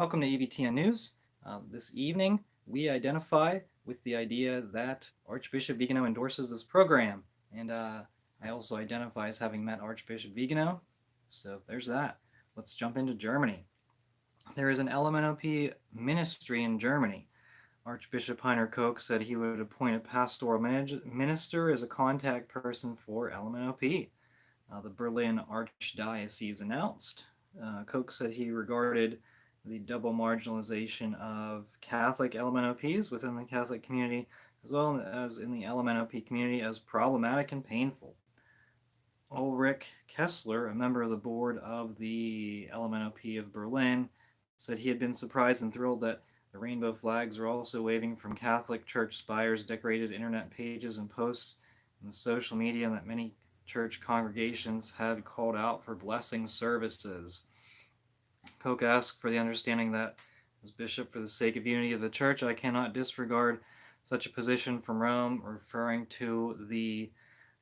Welcome to EVTN News. This evening, we identify with the idea that Archbishop Vigano endorses this program, and I also identify as having met Archbishop Vigano. So there's that. Let's jump into Germany. There is an LMNOP ministry in Germany. Archbishop Heiner Koch said he would appoint a pastoral minister as a contact person for LMNOP. The Berlin Archdiocese announced. Koch said he regarded the double marginalization of Catholic LMNOPs within the Catholic community, as well as in the LMNOP community, as problematic and painful. Ulrich Kessler, a member of the board of the LMNOP of Berlin, said he had been surprised and thrilled that the rainbow flags were also waving from Catholic church spires, decorated internet pages, and posts in the social media, and that many church congregations had called out for blessing services. Koch asked for the understanding that, as bishop for the sake of unity of the church, I cannot disregard such a position from Rome, referring to the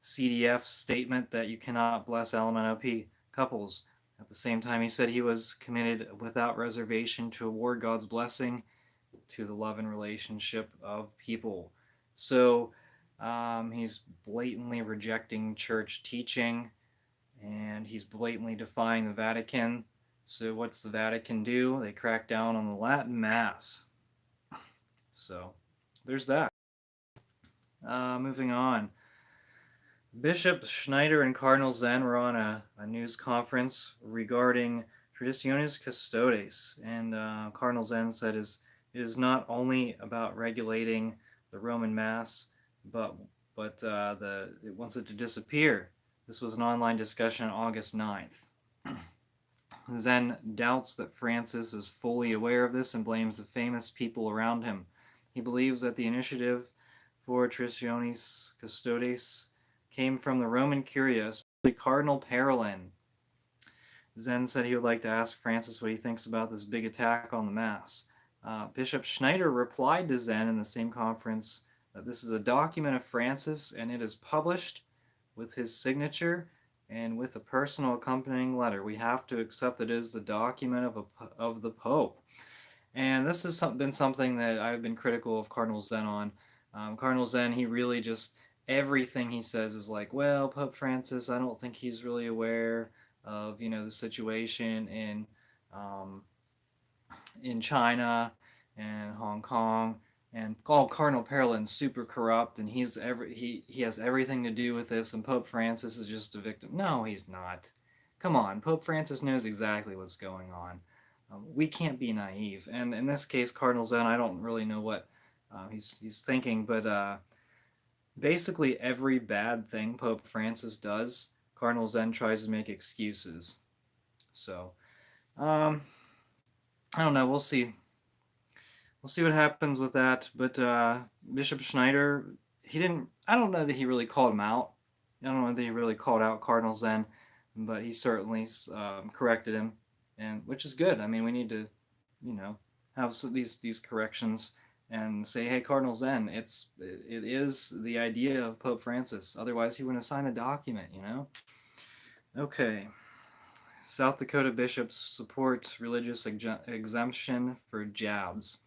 CDF statement that you cannot bless LMNOP couples. At the same time, he said he was committed without reservation to award God's blessing to the love and relationship of people. So he's blatantly rejecting church teaching, and he's blatantly defying the Vatican. So what's the Vatican do? They crack down on the Latin Mass. So there's that. Moving on. Bishop Schneider and Cardinal Zen were on a news conference regarding Traditionis Custodes, and Cardinal Zen said it is not only about regulating the Roman Mass, but it wants it to disappear. This was an online discussion on August 9th. Zen doubts that Francis is fully aware of this and blames the famous people around him. He believes that the initiative for Traditionis Custodes came from the Roman Curia, especially Cardinal Parolin. Zen said he would like to ask Francis what he thinks about this big attack on the Mass. Bishop Schneider replied to Zen in the same conference that this is a document of Francis and it is published with his signature and with a personal accompanying letter. We have to accept that it is the document of the Pope. And this has been something that I've been critical of Cardinal Zen on. Cardinal Zen, he really just, everything he says is like, well, Pope Francis, I don't think he's really aware of, the situation in China and Hong Kong, and Cardinal Parolin's super corrupt, and he has everything to do with this, and Pope Francis is just a victim. No, he's not. Come on, Pope Francis knows exactly what's going on. We can't be naive, and in this case, Cardinal Zen, I don't really know what he's thinking, but basically every bad thing Pope Francis does, Cardinal Zen tries to make excuses. So, I don't know. We'll see. We'll see what happens with that. But Bishop Schneider, he didn't. I don't know that he really called him out. I don't know that he really called out Cardinal Zen, but he certainly corrected him, and which is good. I mean, we need to, have these corrections and say, hey, Cardinal Zen, it is the idea of Pope Francis. Otherwise, he wouldn't have signed the document. Okay. South Dakota bishops support religious exemption for jabs.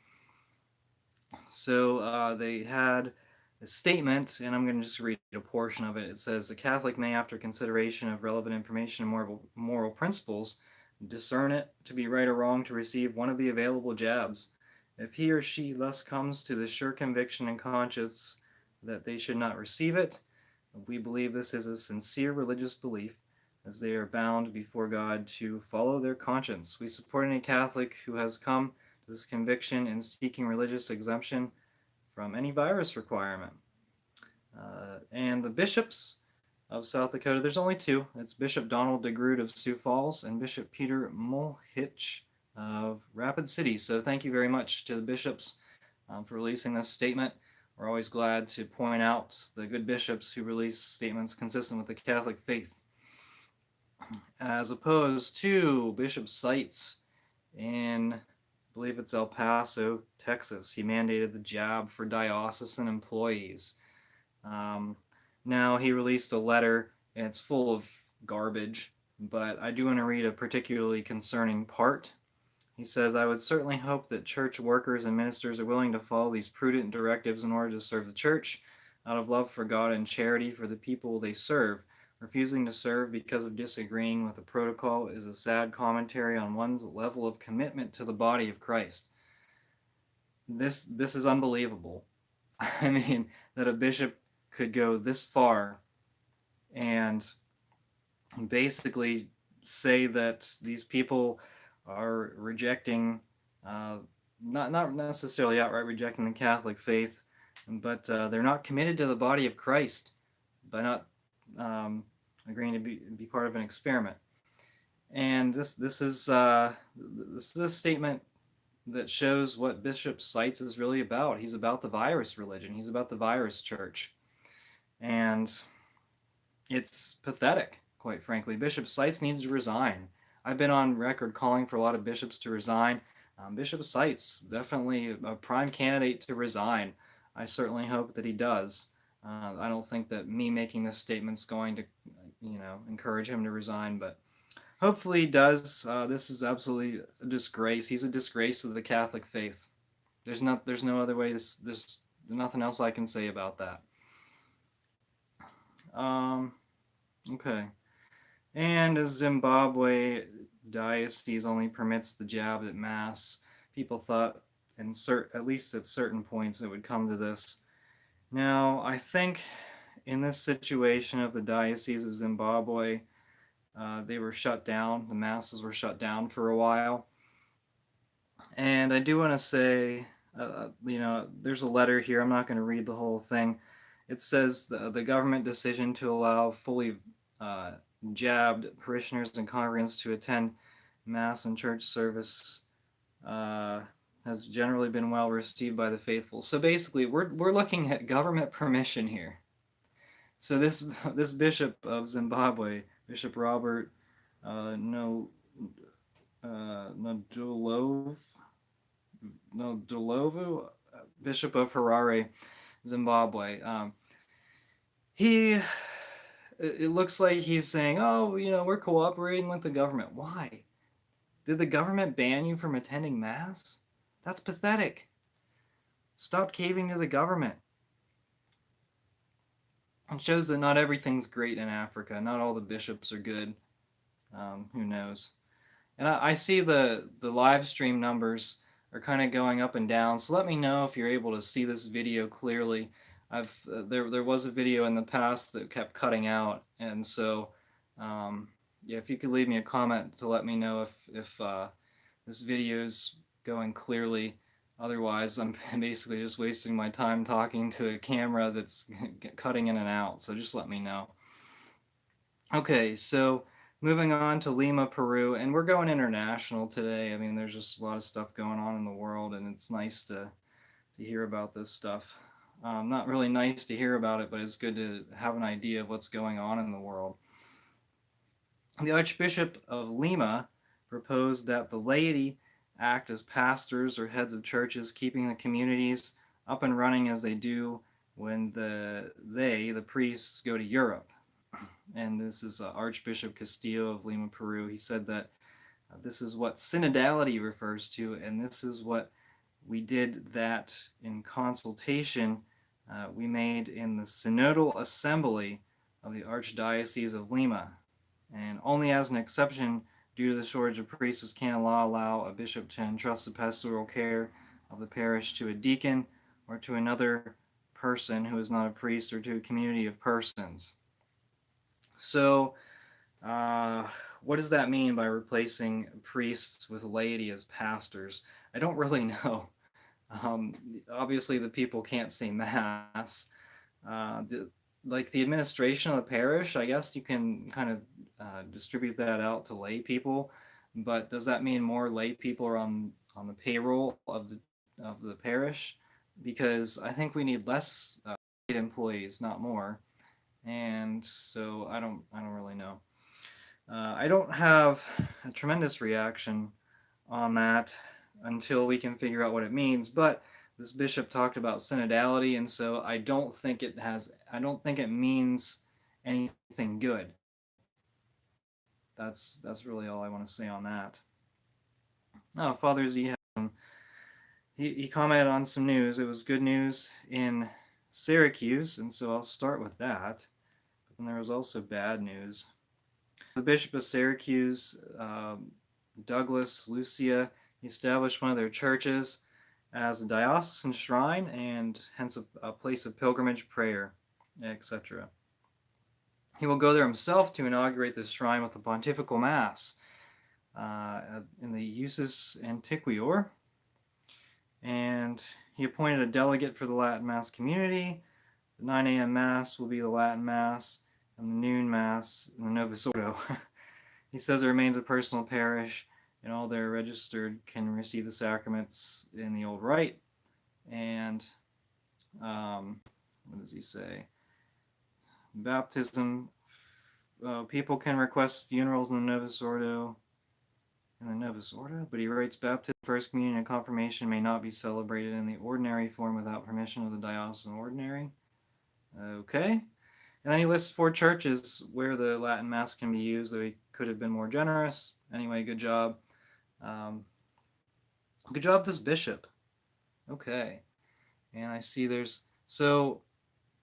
So they had a statement, and I'm going to just read a portion of it. It says, the Catholic may, after consideration of relevant information and moral principles, discern it to be right or wrong to receive one of the available jabs. If he or she thus comes to the sure conviction and conscience that they should not receive it, we believe this is a sincere religious belief, as they are bound before God to follow their conscience. We support any Catholic who has come to this conviction in seeking religious exemption from any virus requirement. And the bishops of South Dakota, there's only two. It's Bishop Donald DeGroot of Sioux Falls and Bishop Peter Mulhitch of Rapid City. So thank you very much to the bishops for releasing this statement. We're always glad to point out the good bishops who release statements consistent with the Catholic faith. As opposed to Bishop Seitz in, I believe it's El Paso, Texas. He mandated the jab for diocesan employees. Now he released a letter, and it's full of garbage, but I do want to read a particularly concerning part. He says, I would certainly hope that church workers and ministers are willing to follow these prudent directives in order to serve the church out of love for God and charity for the people they serve. Refusing to serve because of disagreeing with the protocol is a sad commentary on one's level of commitment to the body of Christ. This is unbelievable. I mean, that a bishop could go this far and basically say that these people are rejecting, not necessarily outright rejecting the Catholic faith, but they're not committed to the body of Christ by not agreeing to be part of an experiment. And this is a statement that shows what Bishop Seitz is really about. He's about the virus religion. He's about the virus church, and it's pathetic, quite frankly. Bishop Seitz needs to resign. I've been on record calling for a lot of bishops to resign. Bishop Seitz, definitely a prime candidate to resign. I certainly hope that he does. I don't think that me making this statement is going to, encourage him to resign, but hopefully he does. This is absolutely a disgrace. He's a disgrace to the Catholic faith. There's no other way. There's nothing else I can say about that. Okay. And as Zimbabwe diocese only permits the jab at Mass, people thought, at least at certain points, it would come to this. Now, I think in this situation of the Diocese of Zimbabwe, they were shut down. The Masses were shut down for a while. And I do want to say, there's a letter here. I'm not going to read the whole thing. It says the government decision to allow fully jabbed parishioners and congregants to attend Mass and church service has generally been well received by the faithful. So basically, we're looking at government permission here. So this bishop of Zimbabwe, Bishop Robert Ndolovu, Bishop of Harare, Zimbabwe. It looks like he's saying, oh, we're cooperating with the government. Why? Did the government ban you from attending Mass? That's pathetic. Stop caving to the government. It shows that not everything's great in Africa. Not all the bishops are good. Who knows? And I see the live stream numbers are kind of going up and down. So let me know if you're able to see this video clearly. There was a video in the past that kept cutting out, and so yeah, if you could leave me a comment to let me know if this video's going clearly. Otherwise, I'm basically just wasting my time talking to the camera that's cutting in and out. So just let me know. Okay, so moving on to Lima, Peru, and we're going international today. I mean, there's just a lot of stuff going on in the world, and it's nice to hear about this stuff. Not really nice to hear about it, but it's good to have an idea of what's going on in the world. The Archbishop of Lima proposed that the laity act as pastors or heads of churches, keeping the communities up and running as they do when the priests, go to Europe. And this is Archbishop Castillo of Lima, Peru. He said that this is what synodality refers to, and this is what we did that in consultation we made in the Synodal Assembly of the Archdiocese of Lima. And only as an exception, due to the shortage of priests, can law allow a bishop to entrust the pastoral care of the parish to a deacon or to another person who is not a priest, or to a community of persons. So, what does that mean by replacing priests with laity as pastors? I don't really know. Obviously, the people can't say Mass. The administration of the parish, I guess you can kind of distribute that out to lay people, but does that mean more lay people are on the payroll of the parish? Because I think we need less employees, not more. And so I don't really know. I don't have a tremendous reaction on that until we can figure out what it means, but this bishop talked about synodality, and so I don't think it means anything good. That's really all I want to say on that. Oh, Father Z had he commented on some news. It was good news in Syracuse, and so I'll start with that. But then there was also bad news. The Bishop of Syracuse, Douglas Lucia, established one of their churches as a diocesan shrine and hence a place of pilgrimage, prayer, etc. He will go there himself to inaugurate the shrine with the pontifical mass in the Usus Antiquior, and he appointed a delegate for the Latin Mass community. The 9 a.m. Mass will be the Latin Mass, and the noon Mass in the Novus Ordo. He says it remains a personal parish, and all their registered can receive the sacraments in the old rite. And what does he say? Baptism. People can request funerals in the Novus Ordo. But he writes baptism, first communion, and confirmation may not be celebrated in the ordinary form without permission of the diocesan ordinary. Okay. And then he lists 4 churches where the Latin Mass can be used, though he could have been more generous. Anyway, good job. Good job, this bishop. Okay. And I see there's... So,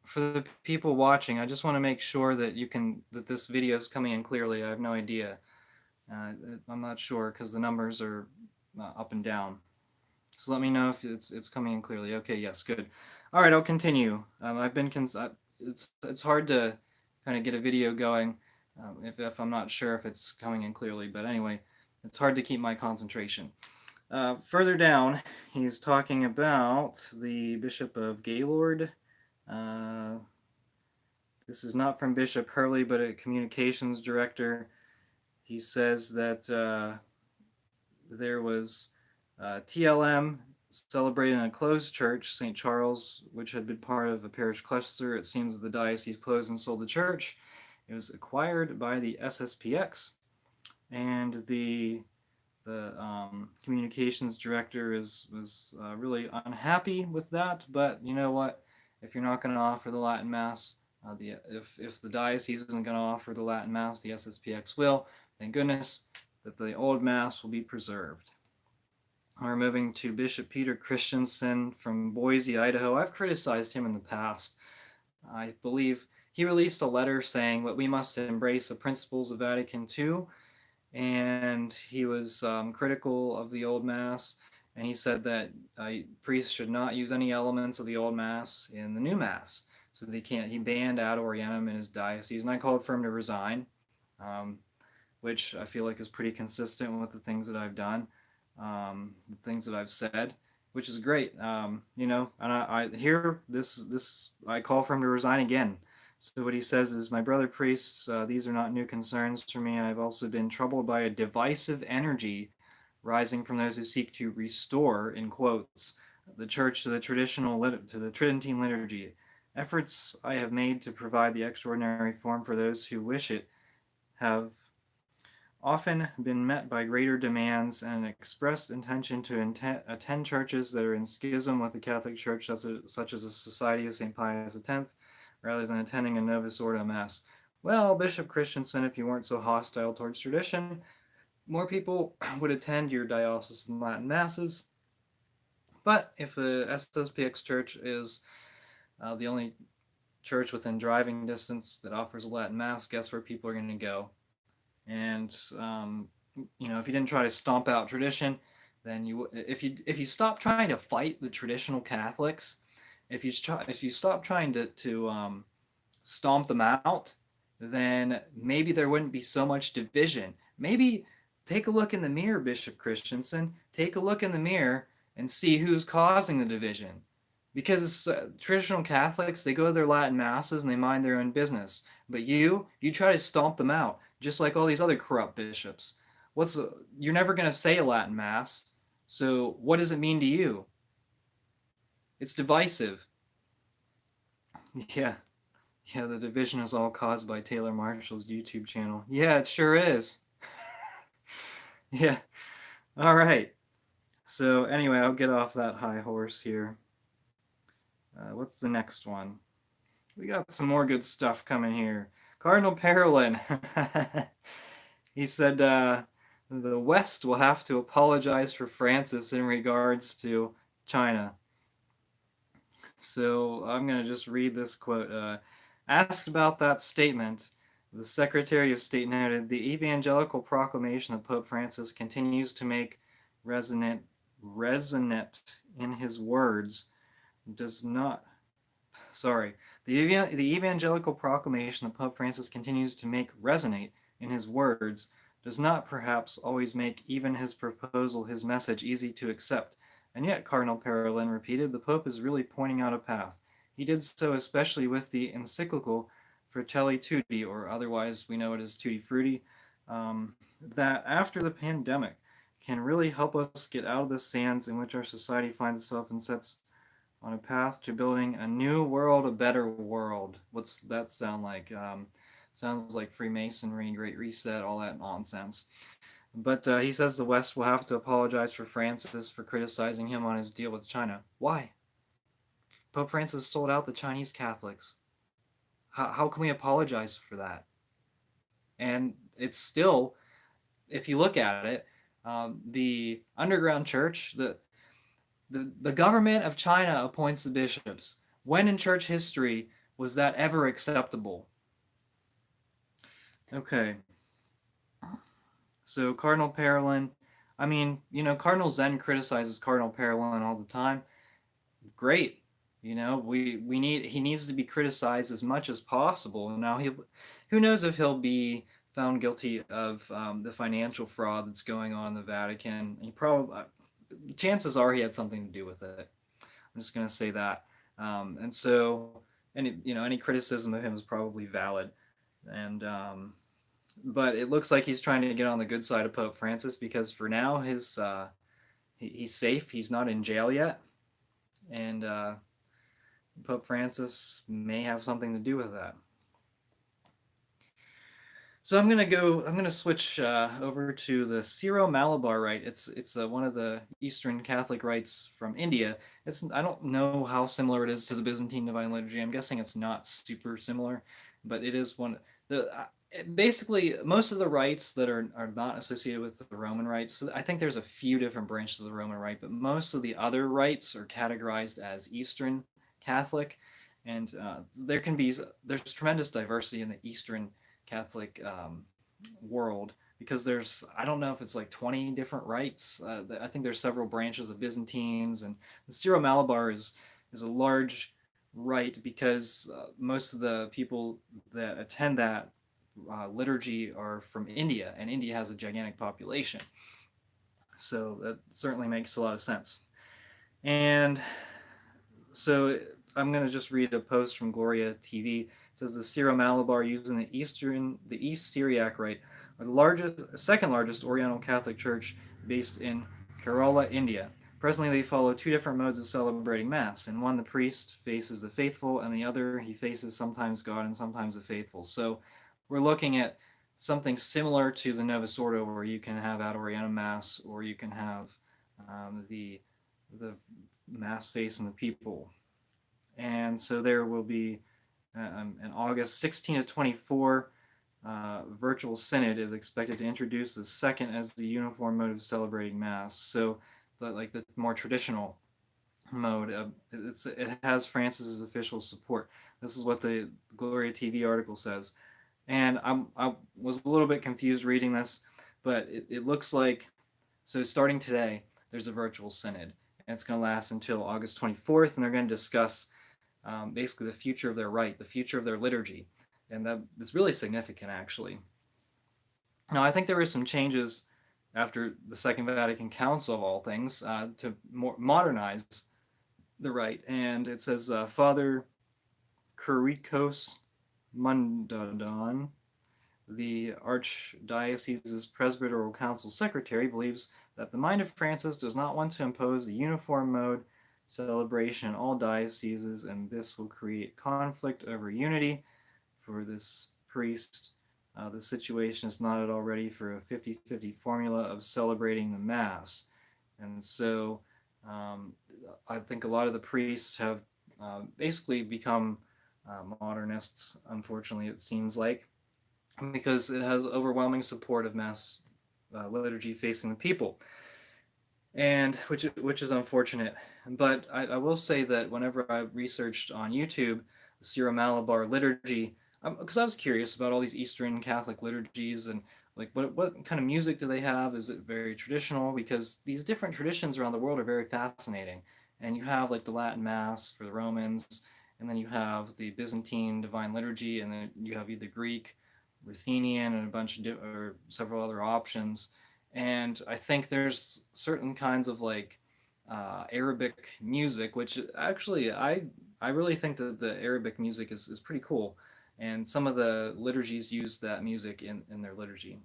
for the people watching, I just want to make sure that that this video is coming in clearly. I have no idea. I'm not sure because the numbers are up and down. So let me know if it's coming in clearly. Okay, yes, good. All right, I'll continue. It's hard to kind of get a video going if I'm not sure if it's coming in clearly. But anyway, it's hard to keep my concentration. Further down, he's talking about the Bishop of Gaylord. This is not from Bishop Hurley, but a communications director. He says that there was TLM celebrated in a closed church, St. Charles, which had been part of a parish cluster. It seems that the diocese closed and sold the church. It was acquired by the SSPX, and the communications director was really unhappy with that. But you know what? If you're not going to offer the Latin Mass, if the diocese isn't going to offer the Latin Mass, the SSPX will. Thank goodness that the old Mass will be preserved. We're moving to Bishop Peter Christensen from Boise, Idaho. I've criticized him in the past. I believe he released a letter saying that we must embrace the principles of Vatican II, and he was critical of the old Mass, and he said that priests should not use any elements of the old Mass in the new Mass. So he banned ad orientem in his diocese, and I called for him to resign, which I feel like is pretty consistent with the things that I've done, the things that I've said, which is great. And I hear this. I call for him to resign again. So what he says is, my brother priests, these are not new concerns for me. I've also been troubled by a divisive energy rising from those who seek to restore, in quotes, the church to the Tridentine liturgy. Efforts I have made to provide the extraordinary form for those who wish it have often been met by greater demands and an expressed intention to attend churches that are in schism with the Catholic Church, such as the Society of St. Pius X, rather than attending a Novus Ordo Mass. Well, Bishop Christensen, if you weren't so hostile towards tradition, more people would attend your diocesan Latin Masses. But if the SSPX Church is the only church within driving distance that offers a Latin Mass, guess where people are going to go? And if you didn't try to stomp out tradition, then if you stop trying to fight the traditional Catholics, if you stop trying to stomp them out, then maybe there wouldn't be so much division. Maybe take a look in the mirror, Bishop Christensen. Take a look in the mirror and see who's causing the division. Because traditional Catholics, they go to their Latin Masses and they mind their own business. But you try to stomp them out, just like all these other corrupt bishops. You're never going to say a Latin Mass, so what does it mean to you? It's divisive. Yeah, the division is all caused by Taylor Marshall's YouTube channel. Yeah, it sure is. Yeah, all right. So anyway, I'll get off that high horse here. What's the next one? We got some more good stuff coming here. Cardinal Parolin. He said, the West will have to apologize for Francis in regards to China. So I'm going to just read this quote. Asked about that statement, the Secretary of State noted the evangelical proclamation of Pope Francis continues to make resonant in his words does not sorry the evangelical proclamation that Pope Francis continues to make resonate in his words does not perhaps always make even his proposal, his message, easy to accept. And yet, Cardinal Parolin repeated, the Pope is really pointing out a path. He did so especially with the encyclical Fratelli Tutti, or otherwise we know it as Tutti Frutti, that after the pandemic can really help us get out of the sands in which our society finds itself and sets on a path to building a new world, a better world. What's that sound like? Sounds like Freemasonry, Great Reset, all that nonsense. But he says the West will have to apologize for Francis for criticizing him on his deal with China. Why? Pope Francis sold out the Chinese Catholics. How can we apologize for that? And it's still, if you look at it, the underground church, the government of China appoints the bishops. When in church history was that ever acceptable? Okay. So Cardinal Parolin, I mean, Cardinal Zen criticizes Cardinal Parolin all the time. Great. He needs to be criticized as much as possible. Now who knows if he'll be found guilty of the financial fraud that's going on in the Vatican. He probably, chances are he had something to do with it. I'm just gonna say that. And so any criticism of him is probably valid. And but it looks like he's trying to get on the good side of Pope Francis because for now he's safe. He's not in jail yet, and Pope Francis may have something to do with that. So I'm gonna switch over to the Syro-Malabar Rite. It's one of the Eastern Catholic rites from India. I don't know how similar it is to the Byzantine Divine Liturgy. I'm guessing it's not super similar, but it is one. Basically most of the rites that are not associated with the Roman rites. So I think there's a few different branches of the Roman rite, but most of the other rites are categorized as Eastern Catholic, and there's tremendous diversity in the Eastern Catholic world because I don't know if it's like 20 different rites. I think there's several branches of Byzantines, and the Syro-Malabar is a large rite because most of the people that attend that liturgy are from India, and India has a gigantic population. So that certainly makes a lot of sense. And so I'm going to just read a post from Gloria TV. It says the Syro-Malabar using the East Syriac Rite are the second largest Oriental Catholic Church based in Kerala, India. Presently, they follow two different modes of celebrating Mass. In one, the priest faces the faithful, and the other, he faces sometimes God and sometimes the faithful. So we're looking at something similar to the Novus Ordo, where you can have Ad Orientem Mass, or you can have the Mass facing the people. And so there will be in August 16 to 24, virtual synod is expected to introduce the second as the uniform mode of celebrating Mass. So the more traditional mode, it has Francis's official support. This is what the Gloria TV article says. And I was a little bit confused reading this, but it looks like, so starting today, there's a virtual synod, and it's going to last until August 24th, and they're going to discuss basically the future of their rite, the future of their liturgy, and that's really significant, actually. Now, I think there were some changes after the Second Vatican Council, of all things, to modernize the rite, and it says Father Kyriakos Mundadan, the Archdiocese's Presbyteral Council Secretary, believes that the mind of Francis does not want to impose a uniform mode celebration in all dioceses, and this will create conflict over unity for this priest. The situation is not at all ready for a 50-50 formula of celebrating the Mass. And so I think a lot of the priests have basically become modernists, unfortunately, it seems like, because it has overwhelming support of Mass liturgy facing the people, and which is unfortunate. But I will say that whenever I researched on YouTube the Syro-Malabar liturgy, because I was curious about all these Eastern Catholic liturgies and like what kind of music do they have? Is it very traditional? Because these different traditions around the world are very fascinating. And you have like the Latin Mass for the Romans, and then you have the Byzantine Divine Liturgy, and then you have either Greek, Ruthenian, and a bunch of or several other options. And I think there's certain kinds of like Arabic music, which actually I really think that the Arabic music is pretty cool, and some of the liturgies use that music in their liturgy.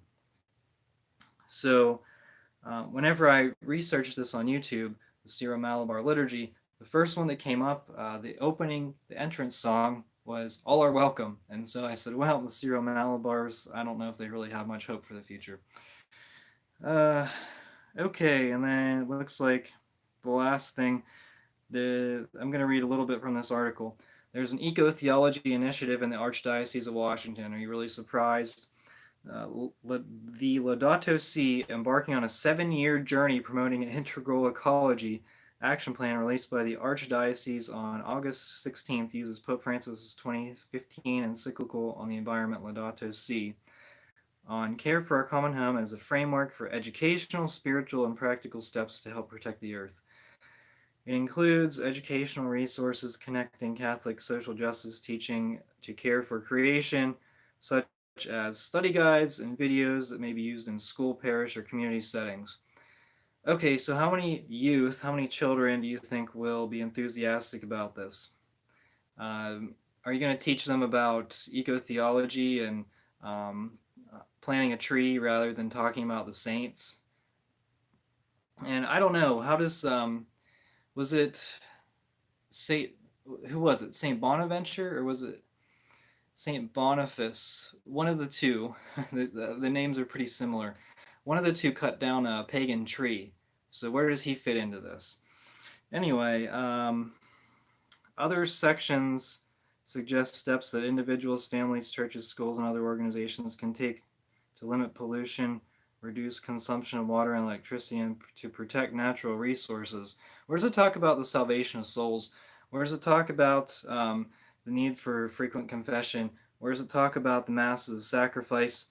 So whenever I researched this on YouTube, the Syro-Malabar liturgy, the first one that came up, the entrance song was "All Are Welcome," and so I said, "Well, the Syro-Malabars, I don't know if they really have much hope for the future." Uh, okay, and then it looks like the last thing, I'm going to read a little bit from this article. There's an eco-theology initiative in the Archdiocese of Washington. Are you really surprised? The Laudato Si, embarking on a 7-year journey promoting an integral ecology action plan released by the Archdiocese on August 16th, uses Pope Francis' 2015 encyclical on the environment, Laudato Si, on care for our common home as a framework for educational, spiritual, and practical steps to help protect the earth. It includes educational resources connecting Catholic social justice teaching to care for creation, such as study guides and videos that may be used in school, parish, or community settings. Okay, so how many children do you think will be enthusiastic about this? Are you going to teach them about ecotheology and planting a tree rather than talking about the saints? And I don't know, how does was it Saint who was it? Saint Bonaventure or was it Saint Boniface? One of the two. The names are pretty similar. One of the two cut down a pagan tree. So where does he fit into this? Anyway, other sections suggest steps that individuals, families, churches, schools, and other organizations can take to limit pollution, reduce consumption of water and electricity, and to protect natural resources. Where does it talk about the salvation of souls? Where does it talk about the need for frequent confession? Where does it talk about the Mass as a sacrifice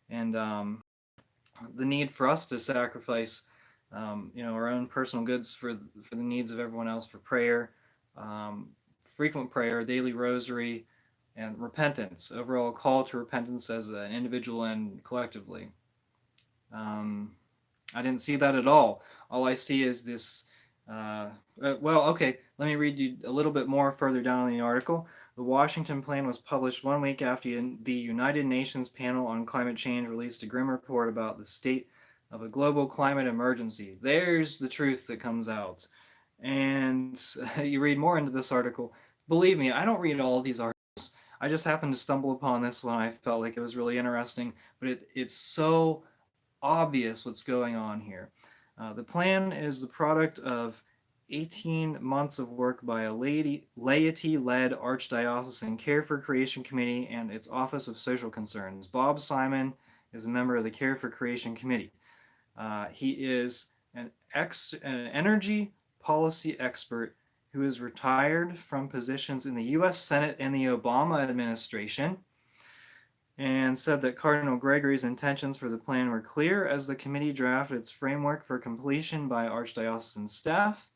and the need for us to sacrifice, our own personal goods for the needs of everyone else, for prayer, um, frequent prayer, daily rosary, and repentance. Overall, call to repentance as an individual and collectively. Um, I didn't see that at all. All I see is this. Okay, let me read you a little bit more further down in the article. The Washington Plan was published 1 week after the United Nations panel on climate change released a grim report about the state of a global climate emergency. There's the truth that comes out. And you read more into this article. Believe me, I don't read all of these articles. I just happened to stumble upon this one. I felt like it was really interesting, but it's so obvious what's going on here. The plan is the product of 18 months of work by a laity-led archdiocesan Care for Creation Committee and its Office of Social Concerns. Bob Simon is a member of the Care for Creation Committee. He is an energy policy expert who is retired from positions in the U.S. Senate and the Obama administration, and said that Cardinal Gregory's intentions for the plan were clear as the committee drafted its framework for completion by archdiocesan staff.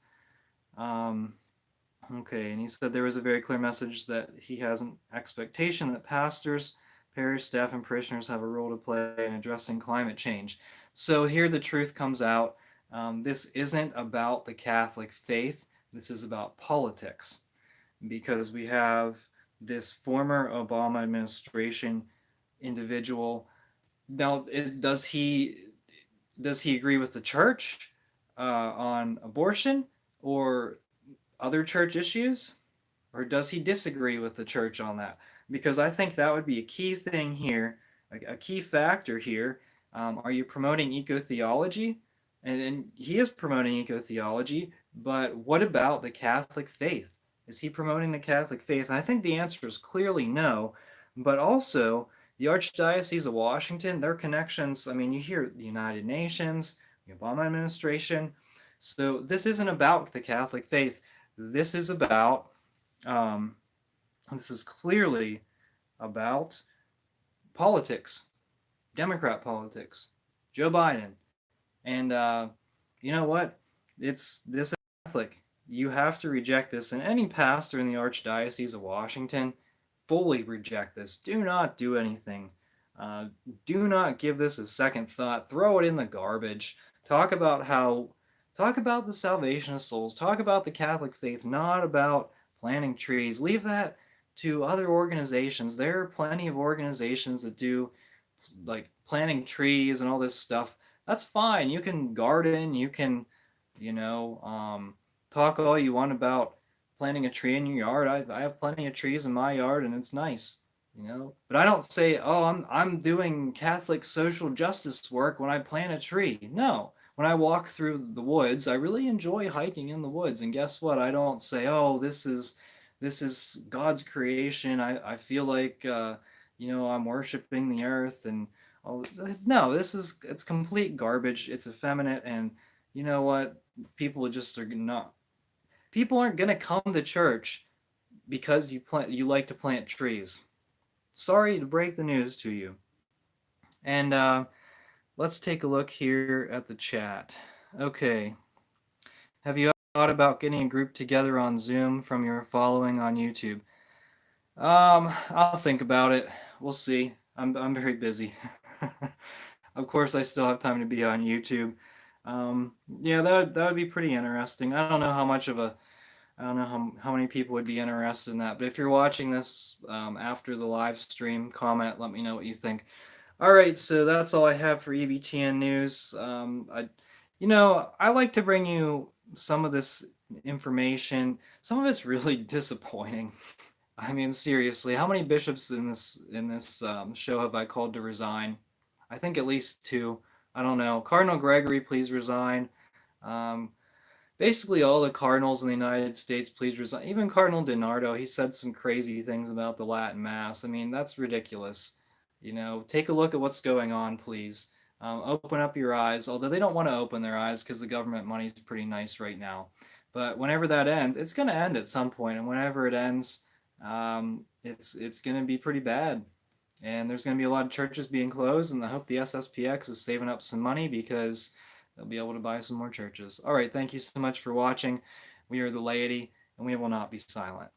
Okay, and he said there was a very clear message that he has an expectation that pastors, parish staff, and parishioners have a role to play in addressing climate change. So here the truth comes out. This isn't about the Catholic faith. This is about politics, because we have this former Obama administration individual. Now, does he agree with the church on abortion or other church issues, or does he disagree with the church on that? Because I think that would be a key thing here, a key factor here. Are you promoting eco-theology? And he is promoting eco-theology, but what about the Catholic faith? Is he promoting the Catholic faith? I think the answer is clearly no, but also The Archdiocese of Washington, their connections, I mean, you hear the United Nations, the Obama administration. So this isn't about the Catholic faith. This is about, um, this is clearly about politics, Democrat politics, Joe Biden. And you know what? It's this Catholic. You have to reject this, and any pastor in the Archdiocese of Washington fully reject this. Do not do anything. Uh, do not give this a second thought. Throw it in the garbage. Talk about how, talk about the salvation of souls. Talk about the Catholic faith, not about planting trees. Leave that to other organizations. There are plenty of organizations that do like planting trees and all this stuff. That's fine. You can garden. You can, you know, talk all you want about planting a tree in your yard. I have plenty of trees in my yard, and it's nice, you know. But I don't say, oh, I'm doing Catholic social justice work when I plant a tree. No. When I walk through the woods, I really enjoy hiking in the woods. And guess what? I don't say, oh, this is God's creation. I feel like I'm worshiping the earth and all. No, it's complete garbage. It's effeminate, and you know what? People just are not. People aren't gonna come to church because you like to plant trees. Sorry to break the news to you. And let's take a look here at the chat. Okay. Have you thought about getting a group together on Zoom from your following on YouTube? I'll think about it. We'll see. I'm very busy. Of course, I still have time to be on YouTube. Yeah, that would be pretty interesting. I don't know how much of a I don't know how many people would be interested in that, but if you're watching this after the live stream, comment, let me know what you think. All right, so that's all I have for EVTN news. I like to bring you some of this information. Some of it's really disappointing. I mean, seriously, how many bishops in this show have I called to resign? I think at least two. I don't know. Cardinal Gregory, please resign. Um, Basically, all the cardinals in the United States, please resign. Even Cardinal DiNardo, he said some crazy things about the Latin Mass. I mean, that's ridiculous. Take a look at what's going on, please. Open up your eyes. Although they don't want to open their eyes because the government money is pretty nice right now. But whenever that ends, it's going to end at some point, and whenever it ends, it's going to be pretty bad. And there's going to be a lot of churches being closed, and I hope the SSPX is saving up some money because they'll be able to buy some more churches. All right, thank you so much for watching. We are the laity, and we will not be silent.